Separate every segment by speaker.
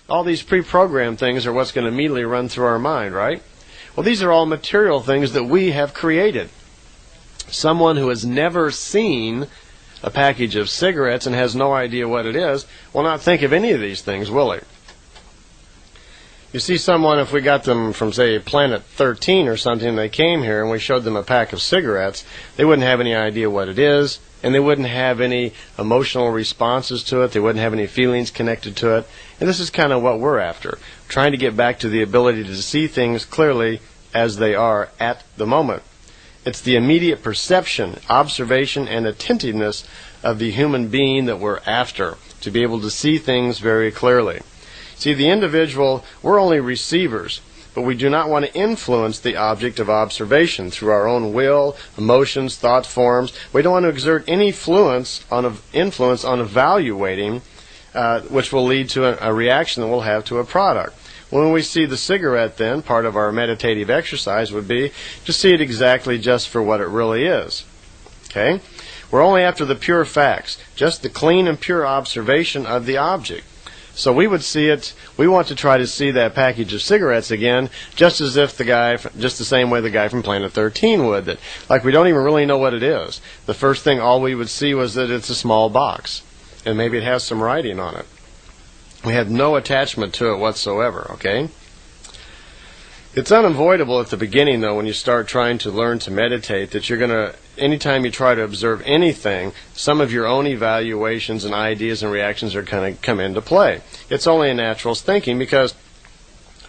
Speaker 1: all these pre-programmed things are what's going to immediately run through our mind, right? Well, these are all material things that we have created. Someone who has never seen a package of cigarettes and has no idea what it is will not think of any of these things, will he? You see someone, if we got them from, say, Planet 13 or something, and they came here and we showed them a pack of cigarettes, they wouldn't have any idea what it is, and they wouldn't have any emotional responses to it. They wouldn't have any feelings connected to it. And this is kind of what we're after, trying to get back to the ability to see things clearly as they are at the moment. It's the immediate perception, observation, and attentiveness of the human being that we're after, to be able to see things very clearly. See, the individual, we're only receivers, but we do not want to influence the object of observation through our own will, emotions, thought forms. We don't want to exert any influence on evaluating, which will lead to a reaction that we'll have to a product. When we see the cigarette, then, part of our meditative exercise would be to see it exactly just for what it really is. Okay? We're only after the pure facts, just the clean and pure observation of the object. So we would see it, we want to try to see that package of cigarettes again, just as if just the same way the guy from Planet 13 would. That, like, we don't even really know what it is. The first thing all we would see was that it's a small box, and maybe it has some writing on it. We have no attachment to it whatsoever, okay? It's unavoidable at the beginning, though, when you start trying to learn to meditate, that you're going to, anytime you try to observe anything, some of your own evaluations and ideas and reactions are going to come into play. It's only a natural thinking, because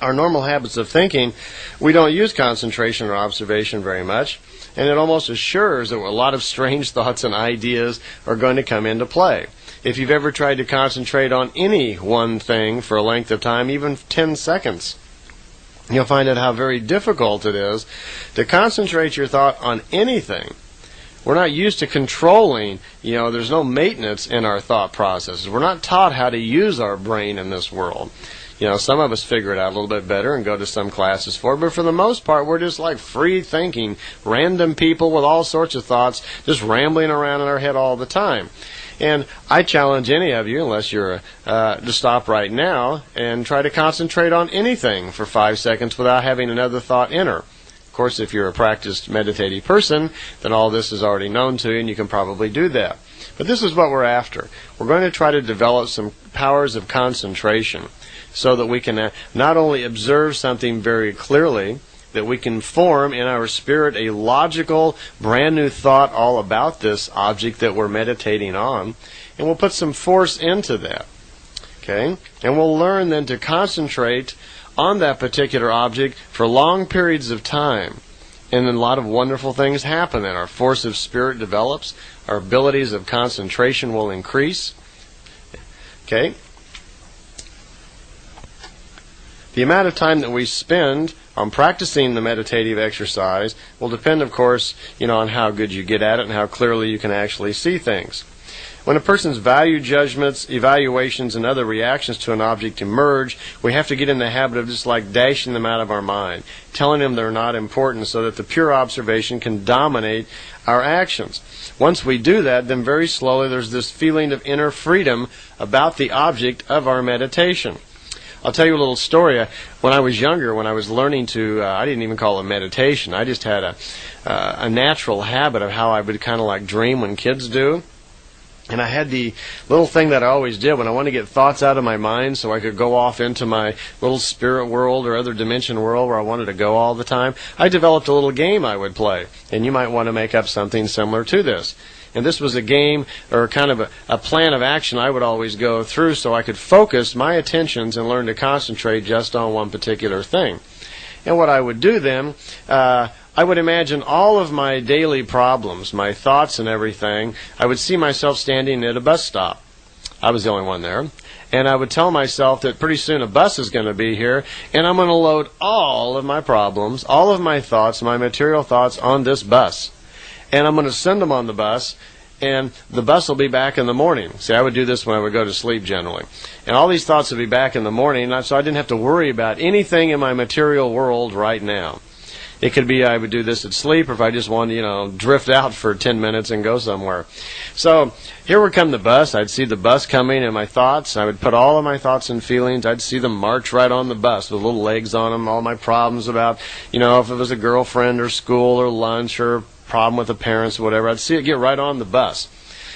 Speaker 1: our normal habits of thinking, we don't use concentration or observation very much, and it almost assures that a lot of strange thoughts and ideas are going to come into play. If you've ever tried to concentrate on any one thing for a length of time, even 10 seconds, you'll find out how very difficult it is to concentrate your thought on anything. We're not used to controlling, there's no maintenance in our thought processes. We're not taught how to use our brain in this world. Some of us figure it out a little bit better and go to some classes for it, but for the most part, we're just like free thinking, random people with all sorts of thoughts just rambling around in our head all the time. And I challenge any of you, unless you're to stop right now and try to concentrate on anything for 5 seconds without having another thought enter. Of course, if you're a practiced meditative person, then all this is already known to you, and you can probably do that. But this is what we're after. We're going to try to develop some powers of concentration so that we can not only observe something very clearly, that we can form in our spirit a logical, brand new thought all about this object that we're meditating on, and we'll put some force into that. Okay? And we'll learn then to concentrate on that particular object for long periods of time. And then a lot of wonderful things happen then. Our force of spirit develops, our abilities of concentration will increase. Okay? The amount of time that we spend on practicing the meditative exercise will depend, of course, on how good you get at it and how clearly you can actually see things. When a person's value judgments, evaluations, and other reactions to an object emerge, we have to get in the habit of just like dashing them out of our mind, telling them they're not important so that the pure observation can dominate our actions. Once we do that, then very slowly there's this feeling of inner freedom about the object of our meditation. I'll tell you a little story. When I was younger, when I was learning to, I didn't even call it meditation. I just had a natural habit of how I would kind of like dream when kids do. And I had the little thing that I always did when I wanted to get thoughts out of my mind so I could go off into my little spirit world or other dimension world where I wanted to go all the time. I developed a little game I would play. And you might want to make up something similar to this. And this was a game or kind of a plan of action I would always go through so I could focus my attentions and learn to concentrate just on one particular thing. And what I would do then, I would imagine all of my daily problems, my thoughts and everything. I would see myself standing at a bus stop. I was the only one there. And I would tell myself that pretty soon a bus is going to be here, and I'm going to load all of my problems, all of my thoughts, my material thoughts on this bus. And I'm going to send them on the bus, and the bus will be back in the morning. See, I would do this when I would go to sleep generally. And all these thoughts would be back in the morning, so I didn't have to worry about anything in my material world right now. It could be I would do this at sleep, or if I just wanted to, drift out for 10 minutes and go somewhere. So here would come the bus. I'd see the bus coming and my thoughts. I would put all of my thoughts and feelings. I'd see them march right on the bus with little legs on them, all my problems about, if it was a girlfriend or school or lunch or problem with the parents or whatever. I'd see it get right on the bus.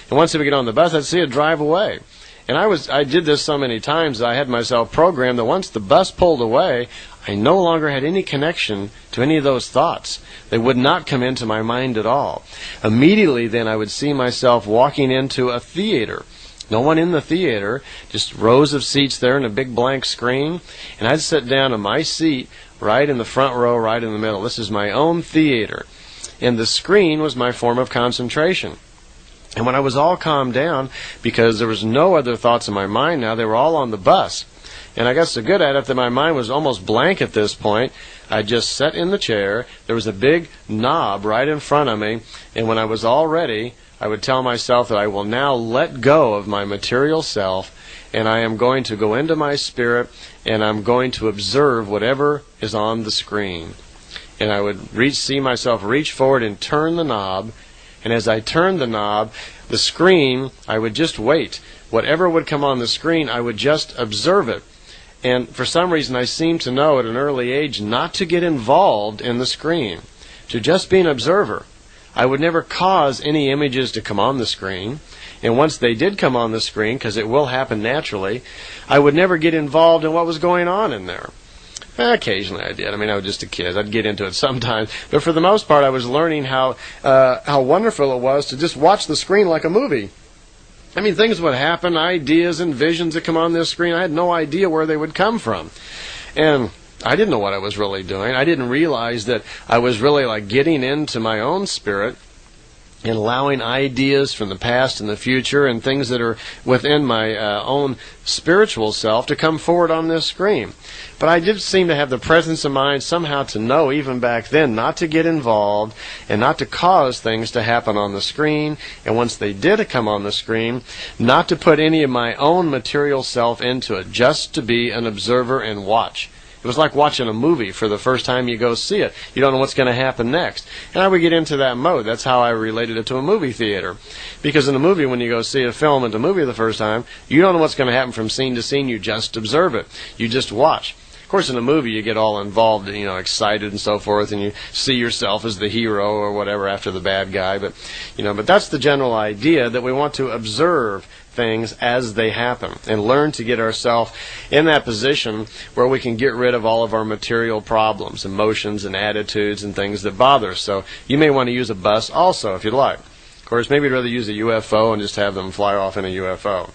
Speaker 1: And once it would get on the bus, I'd see it drive away. And I did this so many times that I had myself programmed that once the bus pulled away, I no longer had any connection to any of those thoughts. They would not come into my mind at all. Immediately then I would see myself walking into a theater. No one in the theater, just rows of seats there and a big blank screen. And I'd sit down in my seat right in the front row, right in the middle. This is my own theater. And the screen was my form of concentration. And when I was all calmed down, because there was no other thoughts in my mind now, they were all on the bus. And I got so good at it that my mind was almost blank at this point. I just sat in the chair. There was a big knob right in front of me. And when I was all ready, I would tell myself that I will now let go of my material self, and I am going to go into my spirit, and I'm going to observe whatever is on the screen. And I would see myself reach forward and turn the knob. And as I turned the knob, the screen, I would just wait. Whatever would come on the screen, I would just observe it. And for some reason, I seemed to know at an early age not to get involved in the screen, to just be an observer. I would never cause any images to come on the screen. And once they did come on the screen, because it will happen naturally, I would never get involved in what was going on in there. Occasionally I did. I was just a kid. I'd get into it sometimes. But for the most part, I was learning how wonderful it was to just watch the screen like a movie. Things would happen, ideas and visions that come on this screen. I had no idea where they would come from. And I didn't know what I was really doing. I didn't realize that I was really getting into my own spirit and allowing ideas from the past and the future and things that are within my own spiritual self to come forward on this screen. But I did seem to have the presence of mind somehow to know, even back then, not to get involved and not to cause things to happen on the screen. And once they did come on the screen, not to put any of my own material self into it, just to be an observer and watch. It was like watching a movie for the first time you go see it. You don't know what's going to happen next. And I would get into that mode. That's how I related it to a movie theater. Because in a movie, when you go see a film at the movie the first time, you don't know what's going to happen from scene to scene. You just observe it. You just watch. Of course, in a movie, you get all involved, excited and so forth, and you see yourself as the hero or whatever after the bad guy. But that's the general idea, that we want to observe things as they happen and learn to get ourselves in that position where we can get rid of all of our material problems, emotions and attitudes and things that bother us. So you may want to use a bus also if you'd like. Of course, maybe you'd rather use a UFO and just have them fly off in a UFO.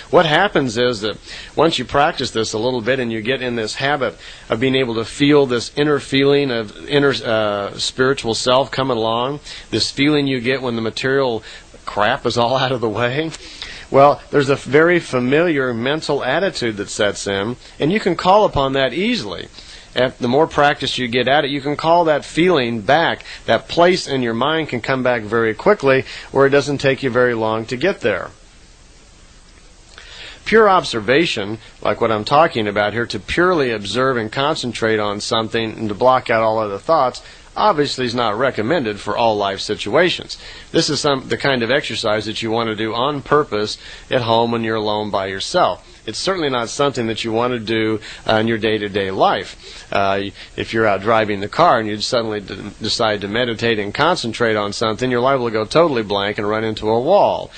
Speaker 1: What happens is that once you practice this a little bit and you get in this habit of being able to feel this inner feeling of inner spiritual self coming along, this feeling you get when the material crap is all out of the way, well, there's a very familiar mental attitude that sets in, and you can call upon that easily. The more practice you get at it, you can call that feeling back. That place in your mind can come back very quickly, where it doesn't take you very long to get there. Pure observation, like what I'm talking about here, to purely observe and concentrate on something and to block out all other thoughts, obviously is not recommended for all life situations. This is the kind of exercise that you want to do on purpose at home when you're alone by yourself. It's certainly not something that you want to do in your day-to-day life. If you're out driving the car and you suddenly decide to meditate and concentrate on something, you're liable to go totally blank and run into a wall.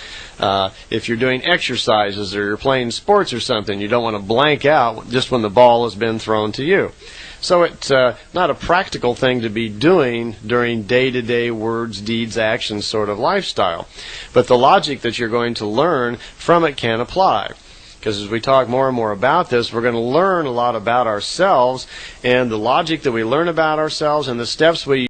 Speaker 1: If you're doing exercises or you're playing sports or something, you don't want to blank out just when the ball has been thrown to you. So it's not a practical thing to be doing during day-to-day words, deeds, actions sort of lifestyle. But the logic that you're going to learn from it can apply. Because as we talk more and more about this, we're going to learn a lot about ourselves, and the logic that we learn about ourselves and the steps we